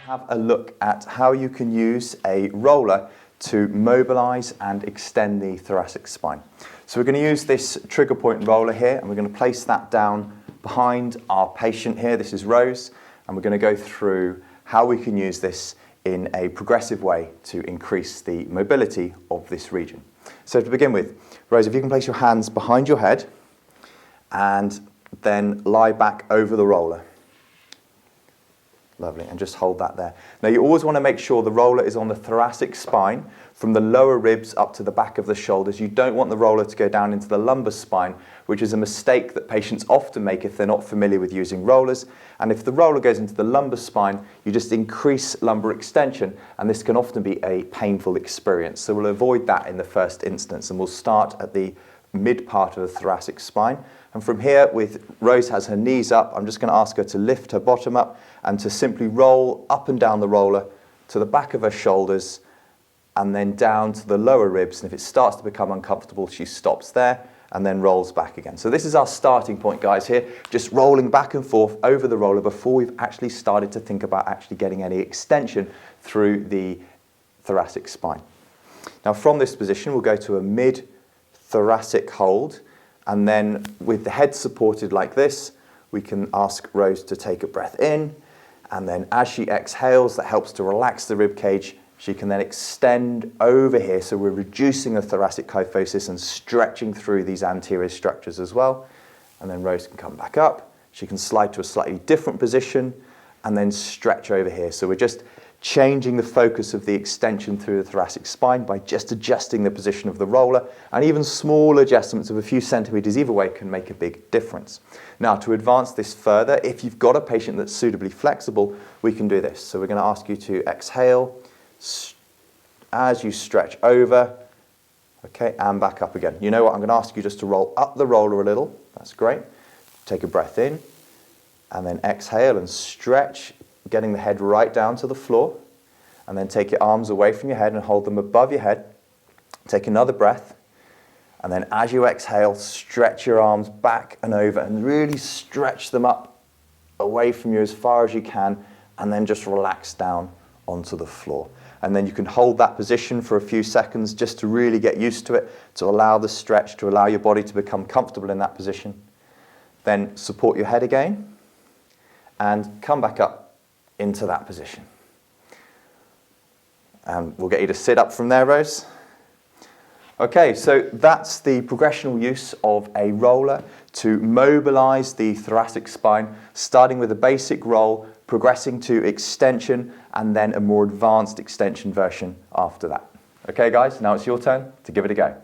have a look at how you can use a roller to mobilize and extend the thoracic spine. So we're going to use this trigger point roller here, and we're going to place that down behind our patient here. This is Rose, and we're going to go through how we can use this in a progressive way to increase the mobility of this region. So to begin with, Rose, if you can place your hands behind your head and then lie back over the roller. Lovely, and just hold that there. Now you always want to make sure the roller is on the thoracic spine from the lower ribs up to the back of the shoulders. You don't want the roller to go down into the lumbar spine, which is a mistake that patients often make if they're not familiar with using rollers. And if the roller goes into the lumbar spine, you just increase lumbar extension, and this can often be a painful experience. So we'll avoid that in the first instance, and we'll start at the mid part of the thoracic spine. And from here, with Rose has her knees up, I'm just going to ask her to lift her bottom up and to simply roll up and down the roller to the back of her shoulders and then down to the lower ribs. And if it starts to become uncomfortable, she stops there and then rolls back again. So this is our starting point, guys, here, just rolling back and forth over the roller before we've actually started to think about actually getting any extension through the thoracic spine. Now from this position, we'll go to a mid-thoracic hold. And then with the head supported like this, we can ask Rose to take a breath in. And then as she exhales, that helps to relax the rib cage. She can then extend over here. So we're reducing the thoracic kyphosis and stretching through these anterior structures as well. And then Rose can come back up. She can slide to a slightly different position and then stretch over here. So we're just changing the focus of the extension through the thoracic spine by just adjusting the position of the roller, and even small adjustments of a few centimeters either way can make a big difference. Now, to advance this further, if you've got a patient that's suitably flexible, we can do this. So we're going to ask you to exhale as you stretch over, okay, and back up again. You know what, I'm going to ask you just to roll up the roller a little. That's great. Take a breath in, and then exhale and stretch, getting the head right down to the floor, and then take your arms away from your head and hold them above your head. Take another breath, and then as you exhale, stretch your arms back and over and really stretch them up away from you as far as you can, and then just relax down onto the floor. And then you can hold that position for a few seconds just to really get used to it, to allow the stretch, to allow your body to become comfortable in that position. Then support your head again and come back up into that position. And we'll get you to sit up from there, Rose. Okay, so that's the progressional use of a roller to mobilize the thoracic spine, starting with a basic roll, progressing to extension, and then a more advanced extension version after that. Okay, guys, now it's your turn to give it a go.